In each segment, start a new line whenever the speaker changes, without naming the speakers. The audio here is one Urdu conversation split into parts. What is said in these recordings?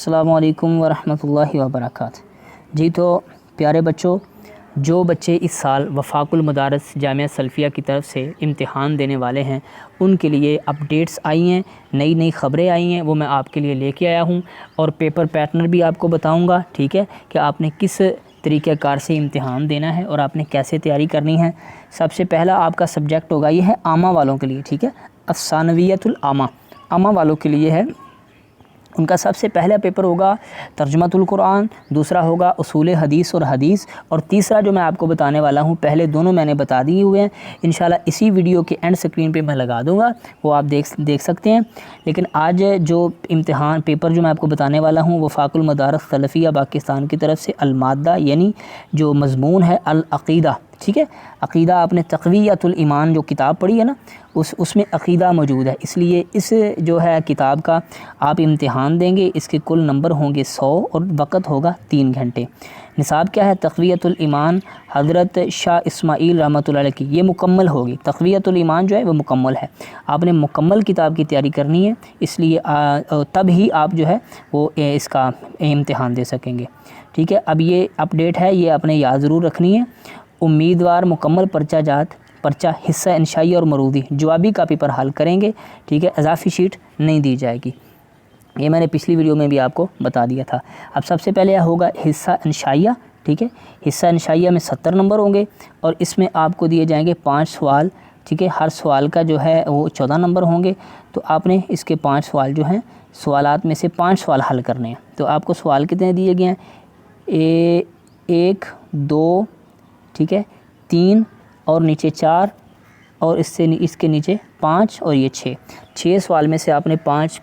السلام علیکم ورحمۃ اللہ وبرکاتہ۔ جی تو پیارے بچوں، جو بچے اس سال وفاق المدارس جامعہ سلفیہ کی طرف سے امتحان دینے والے ہیں ان کے لیے اپڈیٹس آئی ہیں، نئی خبریں آئی ہیں، وہ میں آپ کے لیے لے کے آیا ہوں، اور پیپر پیٹرن بھی آپ کو بتاؤں گا، ٹھیک ہے، کہ آپ نے کس طریقہ کار سے امتحان دینا ہے اور آپ نے کیسے تیاری کرنی ہے۔ سب سے پہلا آپ کا سبجیکٹ ہوگا، یہ ہے عامہ والوں کے لیے، ٹھیک ہے، الثانویۃ العامہ، عامہ والوں کے لیے ہے۔ ان کا سب سے پہلا پیپر ہوگا ترجمۃ القرآن، دوسرا ہوگا اصول حدیث اور حدیث، اور تیسرا جو میں آپ کو بتانے والا ہوں، پہلے دونوں میں نے بتا دیے ہوئے ہیں، انشاءاللہ اسی ویڈیو کے اینڈ سکرین پہ میں لگا دوں گا، وہ آپ دیکھ سکتے ہیں۔ لیکن آج جو امتحان پیپر جو میں آپ کو بتانے والا ہوں، وفاق المدارس سلفیہ پاکستان کی طرف سے المادہ، یعنی جو مضمون ہے العقیدہ، ٹھیک ہے، عقیدہ آپ نے تقویۃ الایمان جو کتاب پڑھی ہے نا، اس میں عقیدہ موجود ہے، اس لیے اس جو ہے کتاب کا آپ امتحان دیں گے، اس کے کل نمبر ہوں گے 100 اور وقت ہوگا 3 گھنٹے۔ نصاب کیا ہے؟ تقویۃ الایمان حضرت شاہ اسماعیل رحمۃ اللہ علیہ کی، یہ مکمل ہوگی، تقویۃ الایمان جو ہے وہ مکمل ہے، آپ نے مکمل کتاب کی تیاری کرنی ہے، اس لیے تب ہی آپ جو ہے وہ اس کا امتحان دے سکیں گے، ٹھیک ہے۔ اب یہ اپڈیٹ ہے، یہ آپ نے یاد ضرور رکھنی ہے۔ امیدوار مکمل پرچہ حصہ انشائی اور مرودی جوابی کاپی پر حل کریں گے، ٹھیک ہے، اضافی شیٹ نہیں دی جائے گی، یہ میں نے پچھلی ویڈیو میں بھی آپ کو بتا دیا تھا۔ اب سب سے پہلے ہوگا حصہ انشائیہ، ٹھیک ہے، حصہ انشائیہ میں 70 نمبر ہوں گے، اور اس میں آپ کو دیے جائیں گے 5 سوال، ٹھیک ہے، ہر سوال کا جو ہے وہ 14 نمبر ہوں گے، تو آپ نے اس کے 5 سوال جو ہیں، سوالات میں سے 5 سوال حل کرنے ہیں۔ تو آپ کو سوال کتنے دیے گئے ہیں؟ 1 2 ٹھیک ہے، 3 اور نیچے 4 اور اس کے نیچے 5 اور یہ 6 سوال میں سے آپ نے 5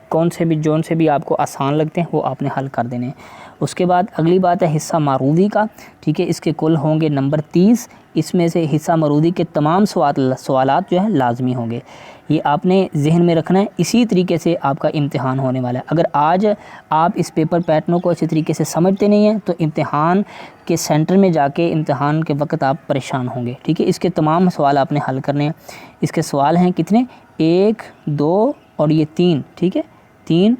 جون سے بھی آپ کو آسان لگتے ہیں وہ آپ نے حل کر دینے ہیں۔ اس کے بعد اگلی بات ہے حصہ معروضی کا، ٹھیک ہے، اس کے کل ہوں گے نمبر 30، اس میں سے حصہ معروضی کے تمام سوالات جو ہیں لازمی ہوں گے، یہ آپ نے ذہن میں رکھنا ہے، اسی طریقے سے آپ کا امتحان ہونے والا ہے۔ اگر آج آپ اس پیپر پیٹرن کو اچھی طریقے سے سمجھتے نہیں ہیں تو امتحان کے سینٹر میں جا کے امتحان کے وقت آپ پریشان ہوں گے، ٹھیک ہے۔ اس کے تمام سوال آپ نے حل کرنے ہیں۔ اس کے سوال ہیں کتنے؟ 1 2 اور یہ 3، ٹھیک ہے، 3،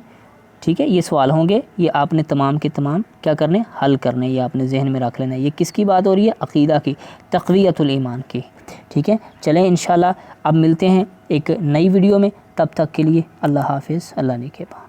ٹھیک ہے، یہ سوال ہوں گے، یہ آپ نے تمام کے تمام کیا کرنے؟ حل کرنے، یہ آپ نے ذہن میں رکھ لینا ہے۔ یہ کس کی بات ہو رہی ہے؟ عقیدہ کی، تقویۃ الایمان کی، ٹھیک ہے۔ چلیں انشاءاللہ اب ملتے ہیں ایک نئی ویڈیو میں، تب تک کے لیے اللہ حافظ، اللہ نگہبان۔